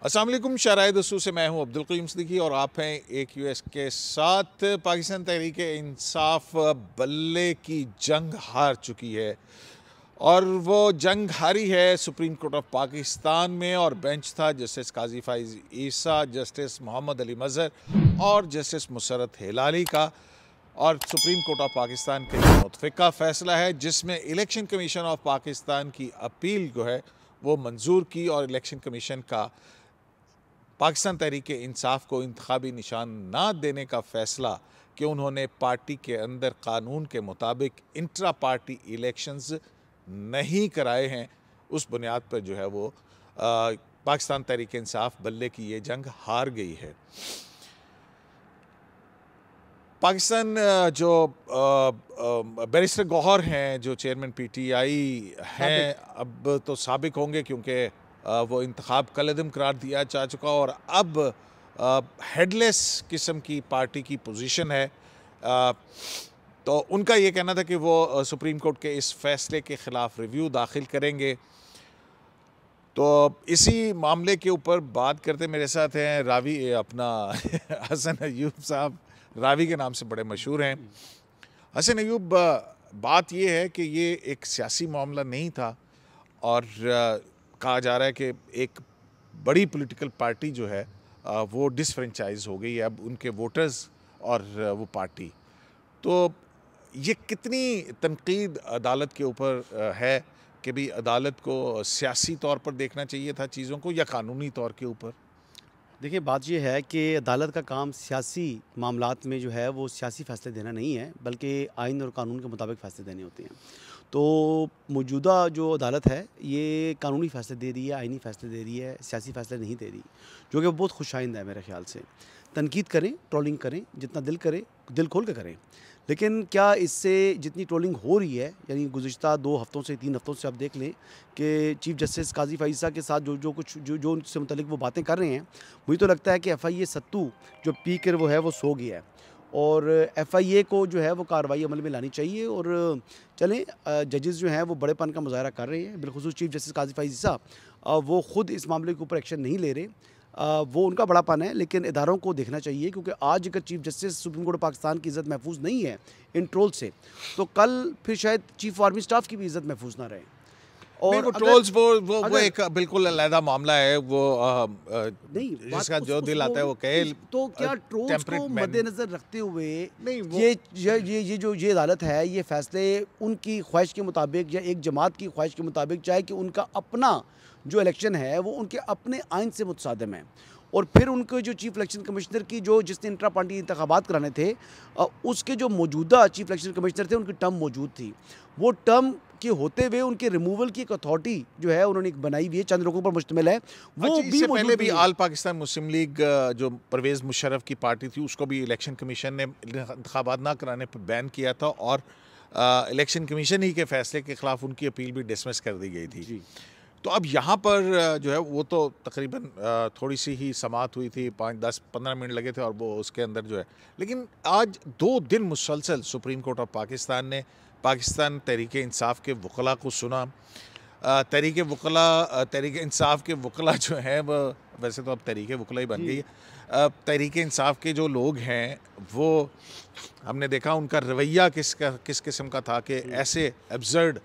अस्सलाम वालेकुम, शराय दोस्तों से मैं हूं अब्दुल करीम सिद्दीकी और आप हैं एक यूएस के साथ। पाकिस्तान तहरीक इंसाफ बल्ले की जंग हार चुकी है और वो जंग हारी है सुप्रीम कोर्ट ऑफ पाकिस्तान में। और बेंच था जस्टिस काजी फाइज ईसा, जस्टिस मोहम्मद अली मजहर और जस्टिस मुसरत हिलाली का। और सुप्रीम कोर्ट ऑफ पाकिस्तान का ये मुतफ़िका फ़ैसला है जिसमें इलेक्शन कमीशन ऑफ पाकिस्तान की अपील जो है वो मंजूर की और इलेक्शन कमीशन का पाकिस्तान तहरीक इंसाफ को इंतखाबी निशान ना देने का फ़ैसला कि उन्होंने पार्टी के अंदर कानून के मुताबिक इंट्रा पार्टी इलेक्शंस नहीं कराए हैं, उस बुनियाद पर जो है वो पाकिस्तान तहरीक इंसाफ बल्ले की ये जंग हार गई है। पाकिस्तान जो बैरिस्टर गौहर हैं, जो चेयरमैन पीटीआई हैं, अब तो साबिक होंगे क्योंकि वो इंतखाब कलअदम करार दिया जा चुका और अब हेडलेस किस्म की पार्टी की पोजीशन है। तो उनका ये कहना था कि वो सुप्रीम कोर्ट के इस फैसले के ख़िलाफ़ रिव्यू दाखिल करेंगे। तो इसी मामले के ऊपर बात करते मेरे साथ हैं रावी अपना हसन अयूब साहब, रावी के नाम से बड़े मशहूर हैं। हसन अयूब, बात ये है कि ये एक सियासी मामला नहीं था और कहा जा रहा है कि एक बड़ी पॉलिटिकल पार्टी जो है वो डिसफ्रेंचाइज हो गई है अब उनके वोटर्स और वो पार्टी। तो ये कितनी तनकीद अदालत के ऊपर है कि भाई अदालत को सियासी तौर पर देखना चाहिए था चीज़ों को या कानूनी तौर के ऊपर? देखिए, बात ये है कि अदालत का काम सियासी मामलात में जो है वो सियासी फ़ैसले देना नहीं है, बल्कि आइन और कानून के मुताबिक फ़ैसले देने होते हैं। तो मौजूदा जो अदालत है ये कानूनी फ़ैसले दे रही है, आइनी फ़ैसले दे रही है, सियासी फ़ैसले नहीं दे रही, जो कि बहुत खुशाइंद है मेरे ख़्याल से। तनकीद करें, ट्रोलिंग करें, जितना दिल करे, दिल खोल के करें। लेकिन क्या इससे जितनी ट्रोलिंग हो रही है, यानी गुज़िश्ता 2 हफ़्तों से 3 हफ़्तों से आप देख लें कि चीफ़ जस्टिस काज़ी फ़ाइज़ा के साथ जो उनसे मुतल्लिक वो बातें कर रहे हैं, मुझे तो लगता है कि एफ़आईए सत्तू जो पी कर वो है वो सो गया है। और एफ़आईए को जो है वो कार्रवाई अमल में लानी चाहिए। और चलें, जजेस जो हैं वो बड़ेपन का मुज़ाहरा कर रहे हैं, बिलख़ुसूस चीफ़ जस्टिस काज़ी फ़ाइज़ साहब वो ख़ुद इस मामले के ऊपर एक्शन नहीं ले रहे। वो उनका बड़ापन है, लेकिन इदारों को देखना चाहिए, क्योंकि आज अगर chief justice supreme court of Pakistan की इज़्ज़त महफूज नहीं है इन ट्रोल से, तो कल फिर शायद चीफ़ आर्मी स्टाफ की भी इज़्ज़त महफूज ना रहे। नहीं, और वो अगर ट्रोल्स वो अगर एक बिल्कुल अलहदा मामला है। वो नहीं, बात जिसका जो उस दिल आता है वो कहे। नहीं, तो क्या ट्रोल्स को टेम्परेट मैन मद्देनज़र रखते हुए नहीं वो ये अदालत है, ये फ़ैसले उनकी ख्वाहिश के मुताबिक या एक जमात की ख्वाहिश के मुताबिक, चाहे कि उनका अपना जो इलेक्शन है वो उनके अपने आइन से मुतसादिम है। और फिर उनके जो चीफ़ इलेक्शन कमिश्नर की जिसने इंट्रा पार्टी इंतखाबात कराने थे, उसके जो मौजूदा चीफ़ इलेक्शन कमिश्नर थे उनकी टर्म मौजूद थी। वो टर्म के होते हुए उनके रिमूवल की एक अथॉरिटी जो है उन्होंने एक बनाई हुई है, चंद लोगों पर मुश्तमिल है, वो अच्छा, भी इससे पहले मौजूद भी नहीं है। आल पाकिस्तान मुस्लिम लीग जो परवेज़ मुशर्रफ की पार्टी थी उसको भी इलेक्शन कमीशन ने इंतखाबात ना कराने पर बैन किया था और इलेक्शन कमीशन ही के फैसले के ख़िलाफ़ उनकी अपील भी डिसमिस कर दी गई थी। जी। तो अब यहाँ पर जो है वो तो तकरीबन थोड़ी सी ही समाअत हुई थी, 5-10-15 मिनट लगे थे और वो उसके अंदर जो है, लेकिन आज 2 दिन मुसलसल सुप्रीम कोर्ट ऑफ पाकिस्तान ने पाकिस्तान तहरीक इंसाफ के वकला को सुना। तहरीक इंसाफ के वकला जो हैं वो, वैसे तो अब तहरीक वकला ही बन गई जी। है। तहरीक इंसाफ के जो लोग हैं वो हमने देखा उनका रवैया किस किस्म का था कि जी। ऐसे एब्सर्ड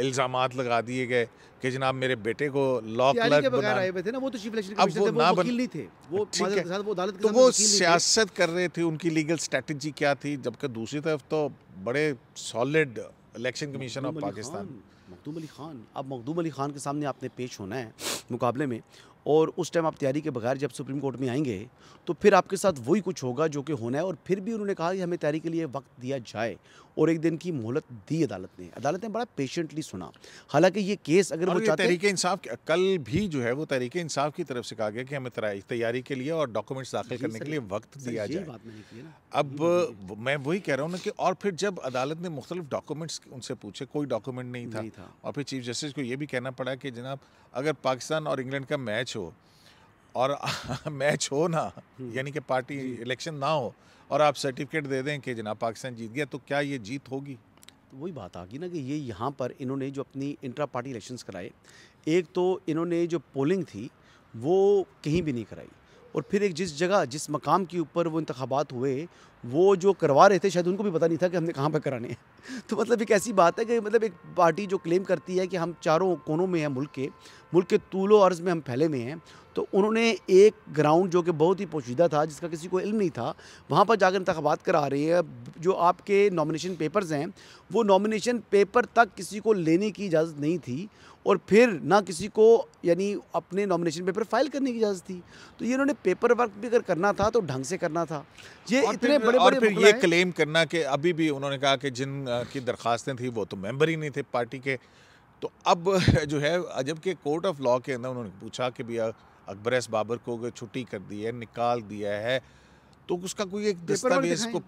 इल्ज़ामात लगा दिए गए कि जनाब मेरे बेटे को लॉ तैयारी के क्लर्क बगैर बना। आए हुए थे ना, वो तो चीफ इलेक्शन अब कमिश्नर वो थे, वो ना बन वकील नहीं थे, वो ठीक माज़रत है, के साथ वो अदालत के तो सामने वो वकील नहीं थे। सियासत कर रहे थे, उनकी लीगल स्ट्रैटेजी क्या थी, जबकि दूसरी तरफ तो बड़े solid election commission of Makhdoom Ali Pakistan. Khan Makhdoom Ali Khan अब मखदूम अली ख़ान के सामने आपने पेश होना है मुकाबले में, और उस टाइम आप तैयारी के बगैर जब सुप्रीम कोर्ट में आएंगे तो फिर आपके साथ वही कुछ होगा जो कि होना है। और फिर भी उन्होंने कहा कि हमें तैयारी के लिए वक्त दिया जाए, और 1 दिन की मोहलत दी अदालत ने बड़ा पेशेंटली सुना। हालांकि ये केस अगर वो और ये चाहते। तहरीक इंसाफ कल भी जो है वो तहरीक इंसाफ की तरफ से कहा गया कि हमें तैयारी के लिए और डॉक्यूमेंट्स दाखिल जी करने के सर, लिए वक्त सर दिया यही जाए। बात मैंने की है ना, अब यही बात मैंने की। मैं वही कह रहा हूँ ना कि और फिर जब अदालत ने मुख्तलिफ डॉक्यूमेंट्स उनसे पूछे, कोई डॉक्यूमेंट नहीं था नहीं था। और फिर चीफ जस्टिस को ये भी कहना पड़ा कि जनाब अगर पाकिस्तान और इंग्लैंड का मैच हो और मैच हो ना, यानी कि पार्टी जी। इलेक्शन ना हो और आप सर्टिफिकेट दे दें कि जनाब पाकिस्तान जीत गया, तो क्या ये जीत होगी? तो वही बात आ गई ना कि ये यहाँ पर इन्होंने जो अपनी इंट्रा पार्टी इलेक्शंस कराए, एक तो इन्होंने जो पोलिंग थी वो कहीं भी नहीं कराई। और फिर एक जिस जगह जिस मकाम के ऊपर वो इंतखाबात हुए, वो जो करवा रहे थे शायद उनको भी पता नहीं था कि हमने कहाँ पर कराने हैं। तो मतलब एक ऐसी बात है कि मतलब एक पार्टी जो क्लेम करती है कि हम चारों कोनों में हैं मुल्क के तूलो अर्ज़ में हम फैले हुए हैं, तो उन्होंने एक ग्राउंड जो कि बहुत ही पोशीदा था, जिसका किसी को इल्म नहीं था, वहाँ पर जाकर इंतखाबात करा रही है। जो आपके नॉमिनेशन पेपर्स हैं, वो नॉमिनेशन पेपर तक किसी को लेने की इजाज़त नहीं थी, और फिर ना किसी को यानी अपने नॉमिनेशन पेपर फाइल करने की इजाज़त थी। तो ये इन्होंने पेपर वर्क भी अगर करना था तो ढंग से करना था। ये इतने बड़े और बड़े फिर ये क्लेम करना कि अभी भी उन्होंने कहा कि जिन की दरखास्तें थी वो तो मेंबर ही नहीं थे पार्टी के। तो अब जो है जबकि कोर्ट ऑफ लॉ के अंदर उन्होंने पूछा कि भैया अकबर एस बाबर को छुट्टी कर दी है, निकाल दिया है, तो उसका कोई एक दस्तावेज को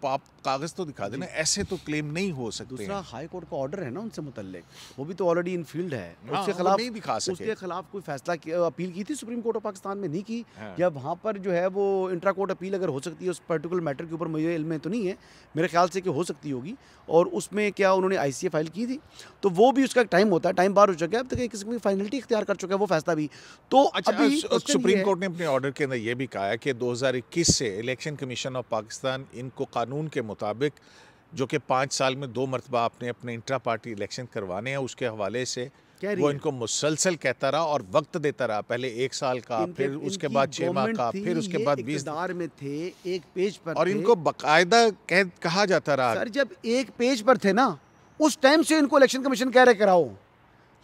कागज तो दिखा देना। ऐसे तो क्लेम नहीं हो सकते। दूसरा हाई कोर्ट का ऑर्डर है ना उनसे मुतल्लिक, वो भी तो ऑलरेडी इन फील्ड है। उसके खिलाफ नहीं दिखा सके। उसके खिलाफ कोई फैसला अपील की थी सुप्रीम कोर्ट ऑफ पाकिस्तान में, नहीं की। या वहाँ पर जो है वो इंट्रा कोर्ट अपील अगर हो सकती है उस पर्टिकुलर मैटर के ऊपर, मुझे इल्म में तो नहीं है, मेरे ख्याल से कि हो सकती होगी। और उसमें क्या उन्होंने ICA फाइल की थी, तो वो भी उसका टाइम होता है, टाइम बार हो चुका है, अब तक एक किस्म की फाइनलिटी इख्तियार कर चुका है वो फैसला भी। तो अभी सुप्रीम कोर्ट ने अपने ऑर्डर के अंदर ये भी कहा है कि 2021 से इलेक्शन कमीशन ऑफ पाकिस्तान इनको कानून के मुताबिक, जो कि 5 साल में 2 मरतबा आपने अपने इंट्रा पार्टी इलेक्शन करवाने हैं, उसके हवाले से वो इनको मुसलसल कहता रहा और वक्त देता रहा। पहले 1 साल का, फिर उसके बाद 6 माह का, फिर उसके बाद 20 में थे, एक पेज पर और इनको बाकायदा कहा जाता रहा। सर जब एक पेज पर थे ना, उस टाइम से इनको इलेक्शन कमीशन कह रहे कराओ,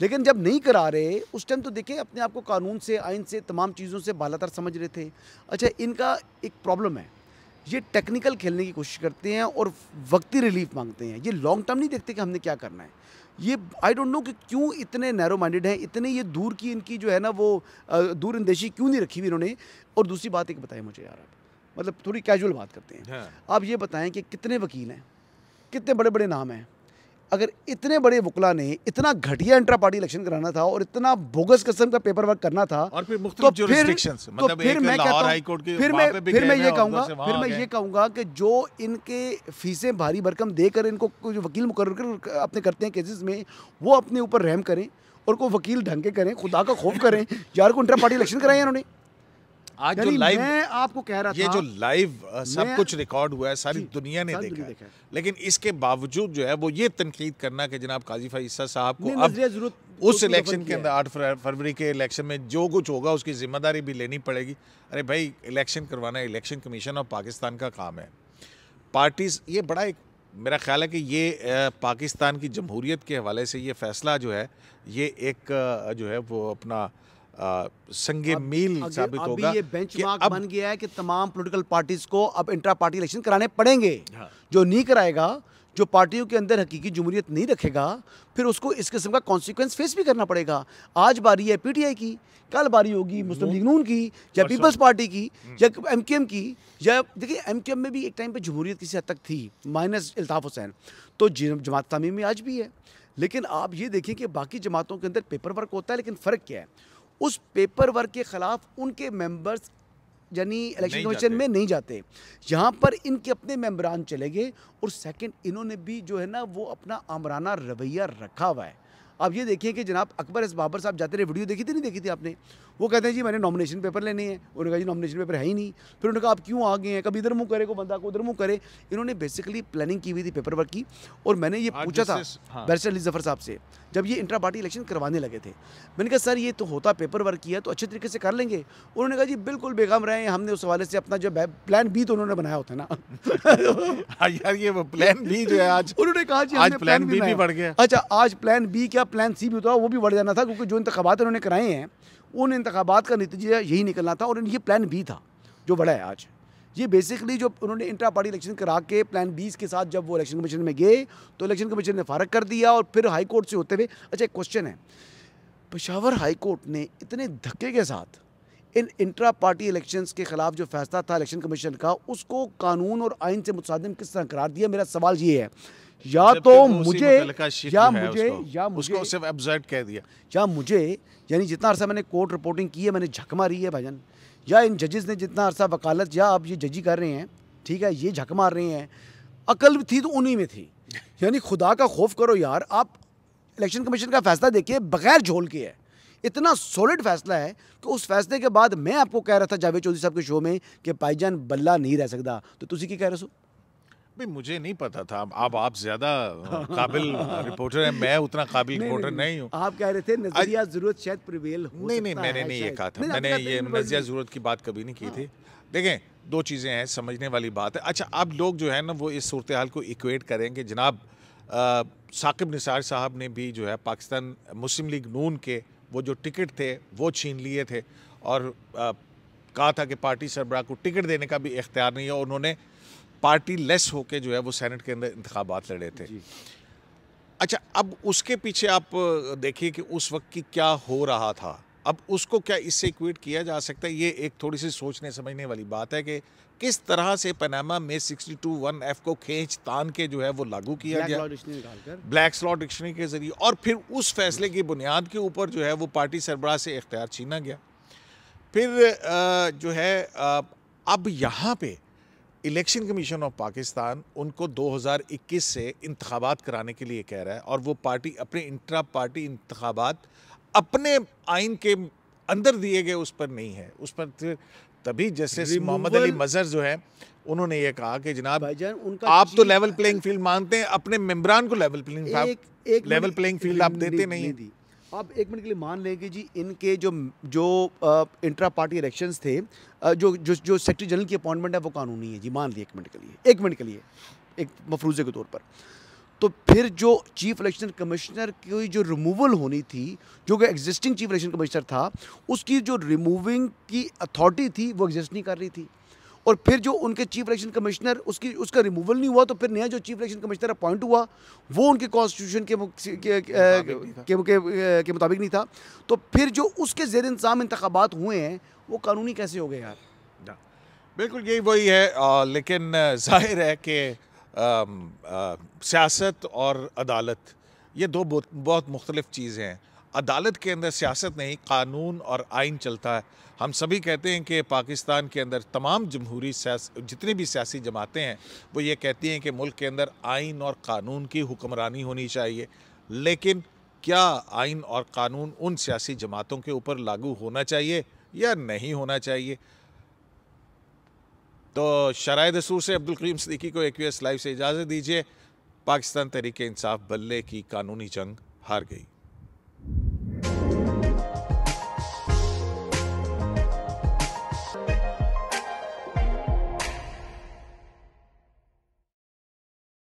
लेकिन जब नहीं करा रहे उस टाइम तो देखिए अपने आप को कानून से, आइन से, तमाम चीज़ों से बालातर समझ रहे थे। अच्छा, इनका एक प्रॉब्लम है, ये टेक्निकल खेलने की कोशिश करते हैं और वक्ती रिलीफ मांगते हैं। ये लॉन्ग टर्म नहीं देखते कि हमने क्या करना है। ये आई डोंट नो कि क्यों इतने नैरो माइंडेड हैं, इतने ये दूर की इनकी जो है ना वो दूर अंदेशी क्यों नहीं रखी हुई इन्होंने। और दूसरी बात एक बताएं मुझे यार, आप मतलब थोड़ी कैजुअल बात करते हैं। हाँ। आप ये बताएं कि कितने वकील हैं, कितने बड़े बड़े नाम हैं। अगर इतने बड़े वकला ने इतना घटिया इंट्रा पार्टी इलेक्शन कराना था और इतना बोगस किस्म का पेपर वर्क करना था, और फिर तो फिर मैं ये कहूँगा कि जो इनके फीसें भारी भरकम देकर इनको जो वकील मुकर्रर कर अपने करते हैं केसेस में, वो अपने ऊपर रहम करें और को वकील ढंग के करें, खुदा का खौफ करें। यार को इंट्रा पार्टी इलेक्शन कराए इन्होंने। आज जो लाइव, मैं आपको कह रहा था, ये जो लाइव सब कुछ रिकॉर्ड हुआ है, सारी दुनिया ने देखा है। लेकिन इसके बावजूद जो है वो ये तनकीद करना कि जनाब काजी फैसल साहब को अब उस इलेक्शन के अंदर 8 फरवरी के इलेक्शन में जो कुछ होगा उसकी जिम्मेदारी भी लेनी पड़ेगी। अरे भाई, इलेक्शन करवाना इलेक्शन कमीशन ऑफ पाकिस्तान का काम है। पार्टीज, ये बड़ा एक मेरा ख्याल है कि ये पाकिस्तान की जमहूरियत के हवाले से ये फैसला जो है, ये एक जो है वो अपना संगे मील साबित होगा। ये बेंचमार्क बन गया है कि तमाम पॉलिटिकल पार्टीज को अब इंट्रा पार्टी इलेक्शन कराने पड़ेंगे। जो नहीं कराएगा, जो पार्टियों के अंदर हकीकी जमहूरियत नहीं रखेगा, फिर उसको इस किस्म का कॉन्सिक्वेंस फेस भी करना पड़ेगा। आज बारी है PTI की, कल बारी होगी मुस्लिम लीग नून की, या पीपल्स पार्टी की, या MKM की। या देखिए MKM में भी एक टाइम पे जमहूरियत किसी हद तक थी, माइनस इल्ताफ हुसैन, तो जमात इस्लामी में आज भी है। लेकिन आप ये देखें कि बाकी जमातों के अंदर पेपर वर्क होता है, लेकिन फ़र्क क्या है, उस पेपर वर्क के ख़िलाफ़ उनके मेंबर्स यानी इलेक्शन कमीशन में नहीं जाते। यहाँ पर इनके अपने मेंबरान चले गए, और सेकंड इन्होंने भी जो है ना वो अपना आमराना रवैया रखा हुआ है। आप ये देखिए कि जनाब अकबर एस बाबर साहब जाते रहे, वीडियो देखी थी नहीं देखी थी आपने? वो कहते हैं जी मैंने नॉमिनेशन पेपर लेने हैं। उन्होंने कहा जी नॉमिनेशन पेपर है ही नहीं। फिर उन्होंने कहा आप क्यों आ गए हैं, कभी इधर मुँह करे को बंदा को उधर मुँह करे। इन्होंने बेसिकली प्लानिंग की हुई थी पेपर वर्क की। और मैंने ये पूछा था बैरिस्टर अली ज़फ़र साहब से, जब ये इंट्रा पार्टी इलेक्शन करवाने लगे थे, मैंने कहा सर ये तो होता पेपर वर्क किया तो अच्छे तरीके से कर लेंगे। उन्होंने कहा जी बिल्कुल बेगम रहे, हमने उस हवाले से अपना जो प्लान बी तो उन्होंने बनाया होता है ना। यार ये वो प्लान बी जो है आज उन्होंने कहा जी आज प्लान बी भी बढ़ गया। अच्छा, आज प्लान बी क्या प्लान सी भी होता, वो भी बढ़ जाना था, क्योंकि जो इंतखाबात उन्होंने कराए हैं उन इंतखाबात का नतीजा यही निकलना था। और ये प्लान बी था जो बड़ा है आज। ये बेसिकली जो उन्होंने इंट्रा पार्टी इलेक्शन करा के प्लान 20 के साथ जब वो इलेक्शन कमीशन में गए तो इलेक्शन कमीशन ने फारग कर दिया, और फिर हाई कोर्ट से होते हुए। अच्छा, एक क्वेश्चन है, पेशावर हाई कोर्ट ने इतने धक्के के साथ इन इंट्रा पार्टी इलेक्शंस के खिलाफ जो फैसला था इलेक्शन कमीशन का, उसको कानून और आइन से मुतसादिम किस तरह करार दिया? मेरा सवाल ये है, या तो मुझे यानी जितना अरसा मैंने कोर्ट रिपोर्टिंग की है मैंने झक मारी है भाईजान, या इन जजेस ने जितना अरसा वकालत या आप ये जजी कर रहे हैं, ठीक है, ये झक मार रहे हैं, अकल थी तो उन्हीं में थी। यानी खुदा का खौफ करो यार, आप इलेक्शन कमीशन का फैसला देखिए, बगैर झोल के है। इतना सॉलिड फैसला है कि उस फैसले के बाद मैं आपको कह रहा था जावेद चौधरी साहब के शो में कि भाईजान बल्ला नहीं रह सकता, तो तुसी की कह रहे हो? भाई मुझे नहीं पता था। अब आप ज़्यादा काबिल रिपोर्टर हैं, मैं उतना काबिल रिपोर्टर नहीं हूँ। आप कह रहे थे नजरिया ज़रूरत शायद प्रिवेल हो नहीं, सकता मैंने है नहीं ये शायद। कहा था। नहीं, मैंने आपने ये कहा था नज़रिया ज़रूरत की बात कभी नहीं की थी। देखें, 2 चीज़ें हैं, समझने वाली बात है। अच्छा, अब लोग जो है ना वो इस सूरत हाल को इक्वेट करेंगे। जनाब साकिब निसार साहब ने भी जो है पाकिस्तान मुस्लिम लीग नून के वो जो टिकट थे वो छीन लिए थे और कहा था कि पार्टी सरबराह को टिकट देने का भी इख्तियार नहीं है। और उन्होंने पार्टी लेस होके जो है वो सेनेट के अंदर इंतखाबात लड़े थे। अच्छा, अब उसके पीछे आप देखिए कि उस वक्त की क्या हो रहा था। अब उसको क्या इससे इक्वेट किया जा सकता है? ये एक थोड़ी सी सोचने समझने वाली बात है कि किस तरह से पनामा में 62(1)(f को खींच तान के जो है वो लागू किया गया ब्लैक स्लॉट डिक्शनरी के जरिए, और फिर उस फैसले की बुनियाद के ऊपर जो है वो पार्टी सरबराह से इख्तियार छीना गया। फिर जो है अब यहाँ पे इलेक्शन कमीशन ऑफ पाकिस्तान उनको 2021 से इंतखाबात कराने के लिए कह रहा है, और वो पार्टी अपने इंट्रा पार्टी इंतखाबात अपने आइन के अंदर दिए गए उस पर नहीं है। उस पर तभी जस्टिस मोहम्मद अली मजहर जो है उन्होंने ये कहा कि जनाब आप तो लेवल प्लेइंग फील्ड मानते हैं, अपने मेंबरान को लेवल प्लेइंग फील्ड आप देते नहीं। आप एक मिनट के लिए मान लें कि जी इनके जो इंट्रा पार्टी इलेक्शंस थे, जो सेक्रेटरी जनरल की अपॉइंटमेंट है वो कानूनी है जी, मान लिया एक मिनट के लिए एक मफरूज़े के तौर पर। तो फिर जो चीफ इलेक्शन कमिश्नर की जो रिमूवल होनी थी, जो कि एग्जिस्टिंग चीफ इलेक्शन कमिश्नर था, उसकी जो रिमूविंग की अथॉरिटी थी वो एग्जिस्ट नहीं कर रही थी। और फिर जो उनके चीफ इलेक्शन कमिश्नर उसका रिमूवल नहीं हुआ, तो फिर नया जो चीफ इलेक्शन कमिश्नर अपॉइंट हुआ वो उनके कॉन्स्टिट्यूशन के मुताबिक नहीं था। तो फिर जो उसके ज़ेर इंतज़ाम इंतखाबात हुए हैं वो कानूनी कैसे हो गए यार? बिल्कुल यही वही है। लेकिन जाहिर है कि सियासत और अदालत ये दो बहुत मुख्तलिफ चीज़ें हैं। अदालत के अंदर सियासत नहीं, कानून और आइन चलता है। हम सभी कहते हैं कि पाकिस्तान के अंदर तमाम जमहूरी जितनी भी सियासी जमातें हैं वो ये कहती हैं कि मुल्क के अंदर आइन और कानून की हुक्मरानी होनी चाहिए। लेकिन क्या आइन और कानून उन सियासी जमातों के ऊपर लागू होना चाहिए या नहीं होना चाहिए? तो शराय दस्तूर से अब्दुल करीम सिद्दीकी को AQS लाइव से इजाज़त दीजिए। पाकिस्तान तहरीक इंसाफ बल्ले की कानूनी जंग हार गई।